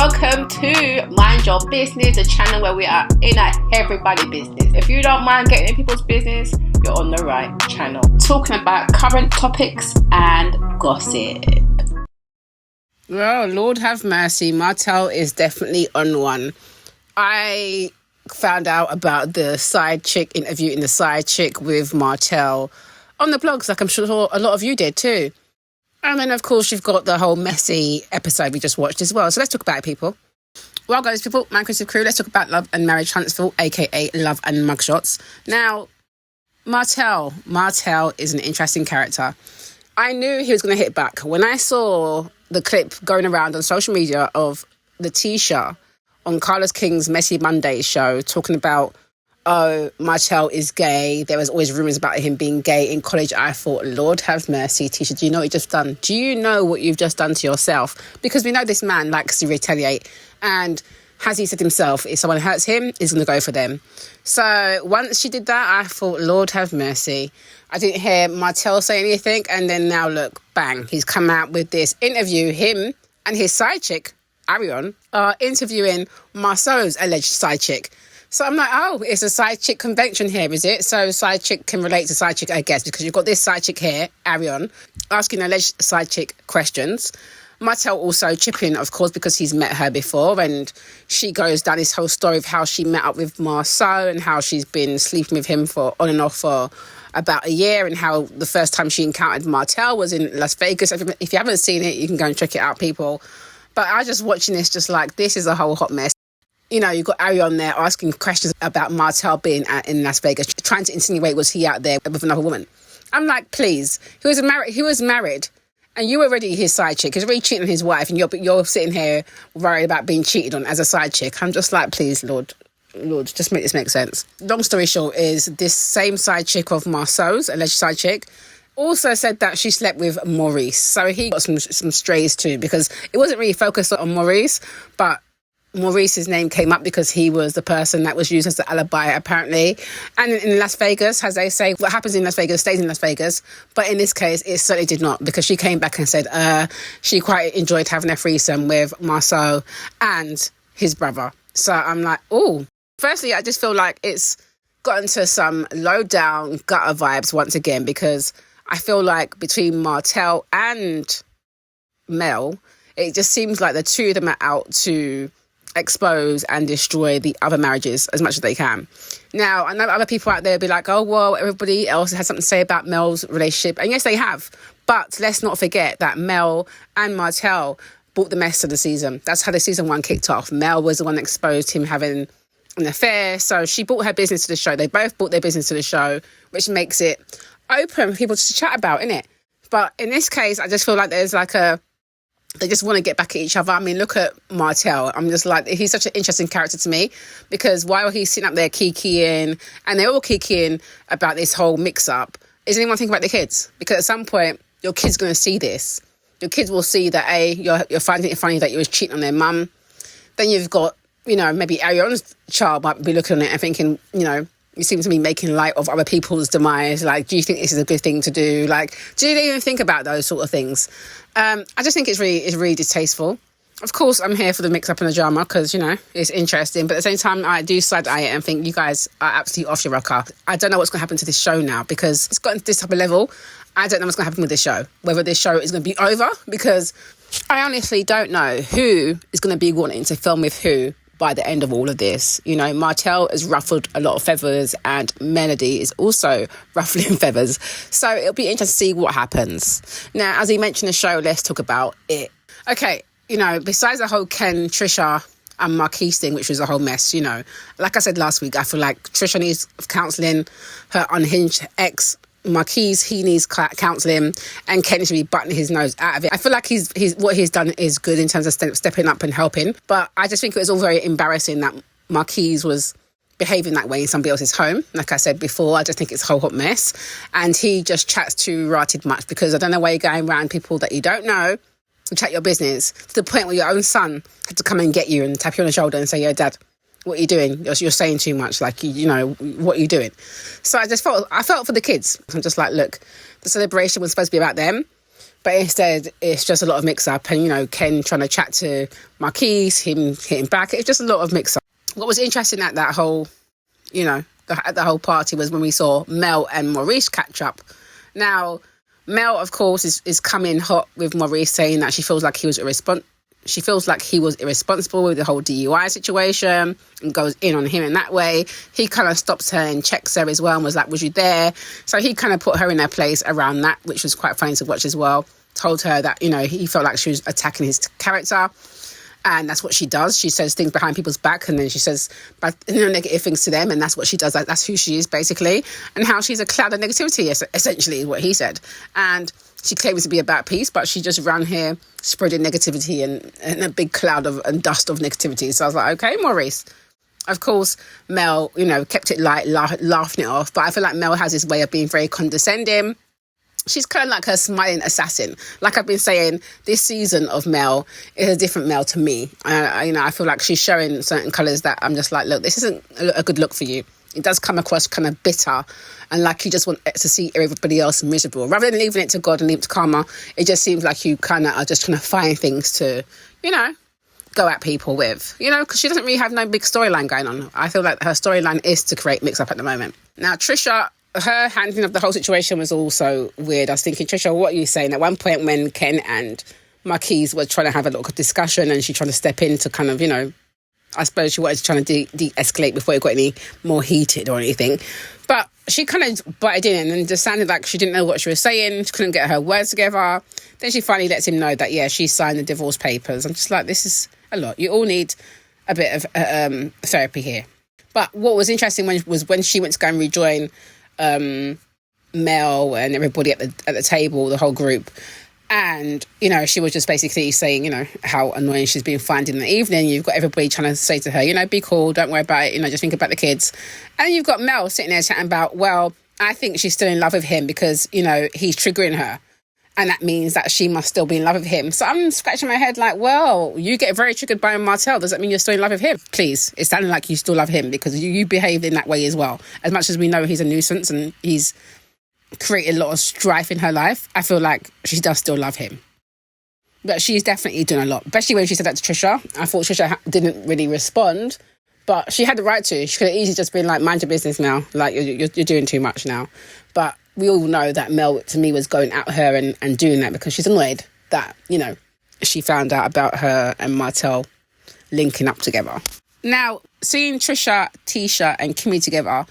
welcome to Mind Your Business, a channel where we are in everybody's business. If you don't mind getting in people's business, you're on the right channel. Talking about current topics and gossip. Well, Lord have mercy, Martell is definitely on one. I found out about the side chick interviewing the side chick with Martell on the blogs, like I'm sure a lot of you did too. And then, of course, you've got the whole messy episode we just watched as well. So let's talk about it, people. Well, guys, people, my Christmas crew, let's talk about Love and Marriage Huntsville, a.k.a. Love and Mugshots. Now, Martell is an interesting character. I knew he was going to hit back. When I saw the clip going around on social media of Letitia on Carlos King's Messy Monday show talking about, oh, Martell is gay. There was always rumours about him being gay in college. I thought, Lord have mercy, Tisha, do you know what you've just done? Do you know what you've just done to yourself? Because we know this man likes to retaliate. And as he said himself, if someone hurts him, he's going to go for them. So once she did that, I thought, Lord have mercy. I didn't hear Martell say anything. And then now look, bang, he's come out with this interview. Him and his side chick, Arion, are interviewing Marsau's alleged side chick. So I'm like, oh, it's a side chick convention here, is it? So side chick can relate to side chick, I guess, because you've got this side chick here, Arion, asking alleged side chick questions. Martell also chipping, of course, because he's met her before, and she goes down this whole story of how she met up with Marsau and how she's been sleeping with him for on and off for about a year, and how the first time she encountered Martell was in Las Vegas. If you haven't seen it, you can go and check it out, people. But I just watching this, just like, this is a whole hot mess. You know, you've got Arion there asking questions about Martell being in Las Vegas, trying to insinuate, was he out there with another woman? I'm like, please, he was married, and you were already his side chick. He's already cheating on his wife, and you're sitting here worried about being cheated on as a side chick. I'm just like, please, Lord, just make this make sense. Long story short is this same side chick of Marsau's, alleged side chick, also said that she slept with Maurice. So he got some strays too, because it wasn't really focused on Maurice, but Maurice's name came up because he was the person that was used as the alibi, apparently. And in Las Vegas, as they say, what happens in Las Vegas stays in Las Vegas. But in this case, it certainly did not, because she came back and said she quite enjoyed having a threesome with Marsau and his brother. So I'm like, oh. Firstly, I just feel like it's gotten to some low-down gutter vibes once again, because I feel like between Martell and Mel, it just seems like the two of them are out to expose and destroy the other marriages as much as they can. Now, I know other people out there will be like, oh, well, everybody else has something to say about Mel's relationship. And yes, they have. But let's not forget that Mel and Martell brought the mess to the season. That's how the season 1 kicked off. Mel was the one that exposed him having an affair. So she brought her business to the show. They both brought their business to the show, which makes it open for people to chat about, innit? But in this case, I just feel like there's like they just want to get back at each other. I mean, look at Martell. I'm just like, he's such an interesting character to me, because while he's sitting up there kikiing, and they're all kikiing about this whole mix-up, is anyone thinking about the kids? Because at some point, your kid's going to see this. Your kids will see that, you're finding it funny that you was cheating on their mum. Then you've got, maybe Arion's child might be looking at it and thinking, you seem to be making light of other people's demise. Like, do you think this is a good thing to do? Like, do you even think about those sort of things? I just think it's really distasteful. Of course, I'm here for the mix-up and the drama because, it's interesting. But at the same time, I do side-eye it and think you guys are absolutely off your rocker. I don't know what's going to happen to this show now, because it's gotten to this type of level. I don't know what's going to happen with this show. Whether this show is going to be over, because I honestly don't know who is going to be wanting to film with who by the end of all of this. Martell has ruffled a lot of feathers, and Melody is also ruffling feathers. So it'll be interesting to see what happens. Now, as he mentioned the show, let's talk about it. Okay, besides the whole Ken, Trisha and Marquise thing, which was a whole mess, like I said last week, I feel like Trisha needs counselling, her unhinged ex Marquise, he needs counselling, and Ken should be buttoning his nose out of it. I feel like he's what he's done is good in terms of stepping up and helping, but I just think it was all very embarrassing that Marquise was behaving that way in somebody else's home. Like I said before, I just think it's a whole hot mess, and he just chats too ratted much, because I don't know why you're going around people that you don't know to chat your business to the point where your own son had to come and get you and tap you on the shoulder and say, "Yo, Dad, what are you doing? You're saying too much. Like, what are you doing?" So I felt for the kids. I'm just like, look, the celebration was supposed to be about them. But instead, it's just a lot of mix-up. And, you know, Ken trying to chat to Marquise, him hitting back. It's just a lot of mix-up. What was interesting at that whole, you know, at the whole party was when we saw Mel and Maurice catch up. Now, Mel, of course, is coming hot with Maurice, saying that she feels like he was irresponsible with the whole DUI situation and goes in on him in that way. He kind of stops her and checks her as well and was like, was you there? So he kind of put her in her place around that, which was quite funny to watch as well. Told her that, you know, he felt like she was attacking his character. And that's what she does. She says things behind people's back, and then she says negative things to them, and that's what she does. That's who she is, basically. And how she's a cloud of negativity, essentially, is what he said. And she claims to be about peace, but she just ran here spreading negativity and a big cloud of and dust of negativity. So I was like, okay, Maurice. Of course, Mel, you know, kept it light, laughing it off. But I feel like Mel has this way of being very condescending. She's kind of like her smiling assassin. Like I've been saying, this season of Mel is a different Mel to me. I feel like she's showing certain colours that I'm just like, look, this isn't a good look for you. It does come across kind of bitter and like you just want to see everybody else miserable. Rather than leaving it to God and leave it to karma, it just seems like you kind of are just trying to find things to, you know, go at people with. You know, because she doesn't really have no big storyline going on. I feel like her storyline is to create mix-up at the moment. Now, Trisha, her handling of the whole situation was also weird. I was thinking, Trisha, what are you saying? At one point when Ken and Marquise were trying to have a little discussion and she tried to step in to kind of, you know, I suppose she wanted to try to de-escalate before it got any more heated or anything. But she kind of butted in and just sounded like she didn't know what she was saying. She couldn't get her words together. Then she finally lets him know that, yeah, she signed the divorce papers. I'm just like, this is a lot. You all need a bit of therapy here. But what was interesting was when she went to go and rejoin Mel and everybody at the table, the whole group, and you know, she was just basically saying, you know, how annoying she's been finding in the evening. You've got everybody trying to say to her, you know, be cool, don't worry about it, you know, just think about the kids. And you've got Mel sitting there chatting about, well, I think she's still in love with him because, you know, he's triggering her, and that means that she must still be in love with him. So I'm scratching my head like, well, you get very triggered by Martell. Does that mean you're still in love with him? Please, it's sounding like you still love him because you behaved in that way as well. As much as we know he's a nuisance and he's created a lot of strife in her life, I feel like she does still love him. But she's definitely doing a lot, especially when she said that to Trisha. I thought Trisha didn't really respond, but she had the right to. She could have easily just been like, mind your business now. Like, you're doing too much now. But we all know that Mel, to me, was going at her and doing that because she's annoyed that, you know, she found out about her and Martell linking up together. Now, seeing Trisha, Tisha and Kimmi together,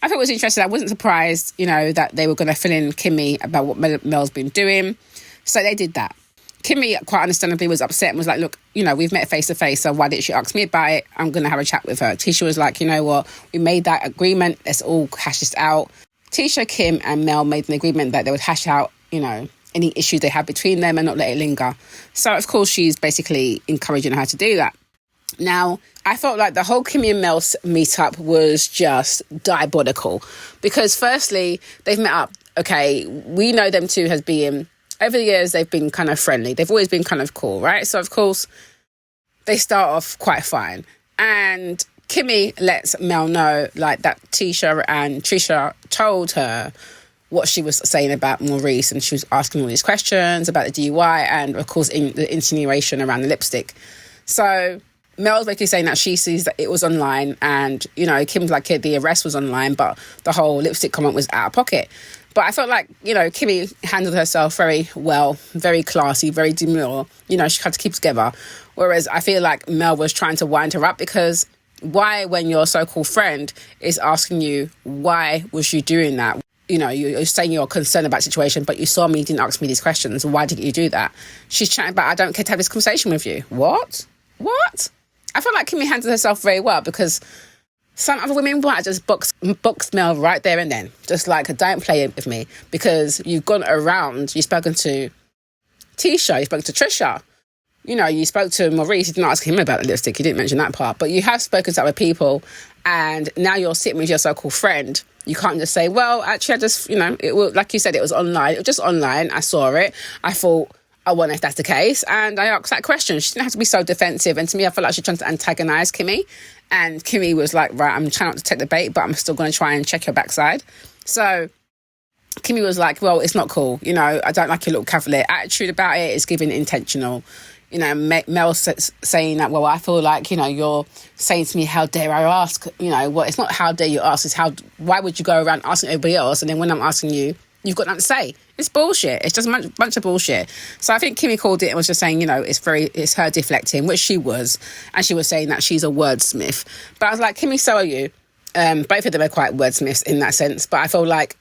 I thought it was interesting. I wasn't surprised, you know, that they were going to fill in Kimmi about what Mel's been doing. So they did that. Kimmi, quite understandably, was upset and was like, look, you know, we've met face to face, so why didn't she ask me about it? I'm going to have a chat with her. Tisha was like, you know what, we made that agreement. Let's all hash this out. Tisha, Kim and Mel made an agreement that they would hash out, you know, any issues they had between them and not let it linger. So, of course, she's basically encouraging her to do that. Now, I felt like the whole Kimmi and Mel meetup was just diabolical because, firstly, they've met up. Okay, we know them two as being, over the years, they've been kind of friendly. They've always been kind of cool, right? So, of course, they start off quite fine. And Kimmi lets Mel know, like, that Tisha and Trisha told her what she was saying about Maurice, and she was asking all these questions about the DUI and, of course, the insinuation around the lipstick. So Mel's basically saying that she sees that it was online and, you know, Kim's like, the arrest was online, but the whole lipstick comment was out of pocket. But I felt like, you know, Kimmi handled herself very well, very classy, very demure. You know, she had to keep together. Whereas I feel like Mel was trying to wind her up because why, when your so-called friend is asking you, why was you doing that? You know, you're saying you're concerned about the situation, but you saw me, you didn't ask me these questions. Why didn't you do that? She's chatting about, I don't care to have this conversation with you. What? I feel like Kimmi handled herself very well because some other women might just box Mel right there and then. Just like, don't play it with me because you've gone around, you've spoken to Tisha, you've spoken to Trisha. You know, you spoke to Maurice, you didn't ask him about the lipstick, you didn't mention that part, but you have spoken to other people and now you're sitting with your so-called friend. You can't just say, well, actually, I just, you know, it was, like you said, it was online. It was just online. I saw it. I thought, I wonder if that's the case. And I asked that question. She didn't have to be so defensive. And to me, I felt like she was trying to antagonise Kimmi. And Kimmi was like, right, I'm trying not to take the bait, but I'm still going to try and check your backside. So Kimmi was like, well, it's not cool. You know, I don't like your little cavalier attitude about it. It's giving intentional. You know, Mel saying that, well, I feel like, you know, you're saying to me, how dare I ask? You know, well, it's not how dare you ask. It's why would you go around asking everybody else? And then when I'm asking you, you've got nothing to say. It's bullshit. It's just a bunch of bullshit. So I think Kimmi called it and was just saying, you know, it's her deflecting, which she was. And she was saying that she's a wordsmith. But I was like, Kimmi, so are you. Both of them are quite wordsmiths in that sense. But I feel like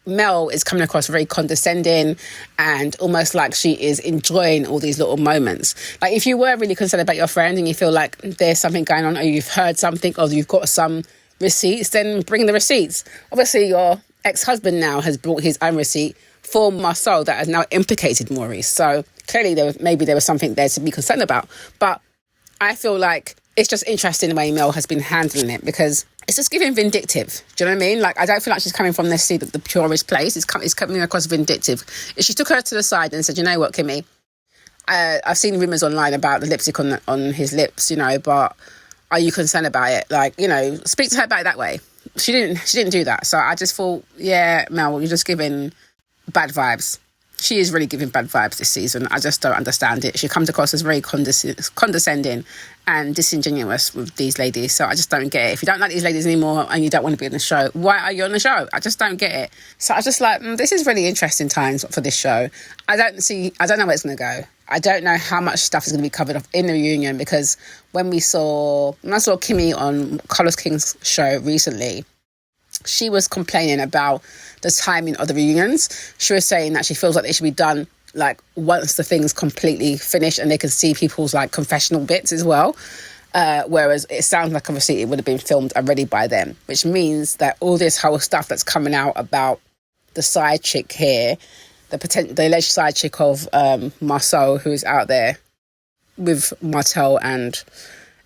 Mel is coming across very condescending and almost like she is enjoying all these little moments. Like, if you were really concerned about your friend and you feel like there's something going on, or you've heard something, or you've got some receipts, then bring the receipts. Obviously, your ex-husband now has brought his own receipt for Marsau that has now implicated Maurice. So clearly there was something there to be concerned about. But I feel like it's just interesting the way Mel has been handling it, because it's just giving vindictive. Do you know what I mean? Like, I don't feel like she's coming from necessarily the purest place. It's coming across vindictive. If she took her to the side and said, you know what, Kimmi, I've seen rumours online about the lipstick on his lips, you know, but are you concerned about it? Like, you know, speak to her about it that way. She didn't do that. So I just thought, yeah, Mel, you're just giving bad vibes. She is really giving bad vibes this season. I just don't understand it. She comes across as very condescending and disingenuous with these ladies. So I just don't get it. If you don't like these ladies anymore and you don't want to be on the show, why are you on the show? I just don't get it. So I was just like, this is really interesting times for this show. I don't know where it's going to go. I don't know how much stuff is going to be covered off in the reunion, because when I saw Kimmi on Carlos King's show recently, she was complaining about the timing of the reunions. She was saying that she feels like they should be done like once the thing's completely finished and they can see people's like confessional bits as well. Whereas it sounds like obviously it would have been filmed already by then, which means that all this whole stuff that's coming out about the side chick here, the alleged side chick of Marsau, who's out there with Martell and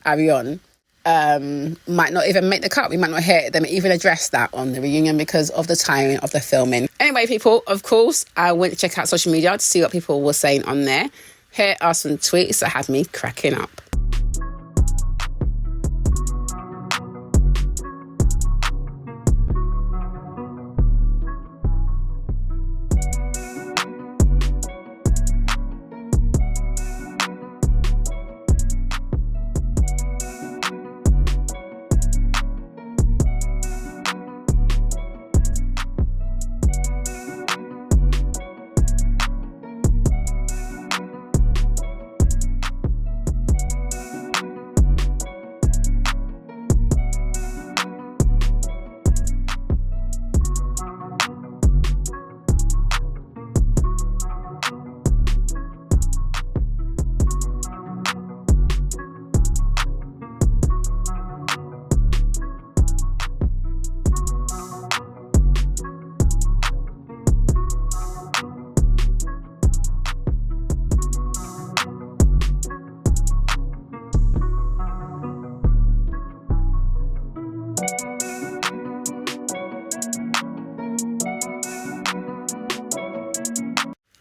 Arion, might not even make the cut. We might not hear them even address that on the reunion because of the timing of the filming. Anyway, people, of course, I went to check out social media to see what people were saying on there. Here are some tweets that had me cracking up.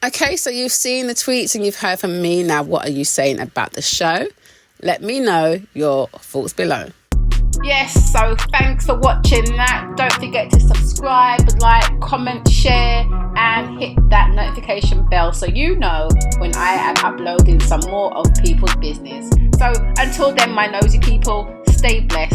Okay, so you've seen the tweets and you've heard from me. Now, what are you saying about the show? Let me know your thoughts below. Yes, so thanks for watching that. Don't forget to subscribe, like, comment, share, and hit that notification bell so you know when I am uploading some more of people's business. So until then, my nosy people, stay blessed.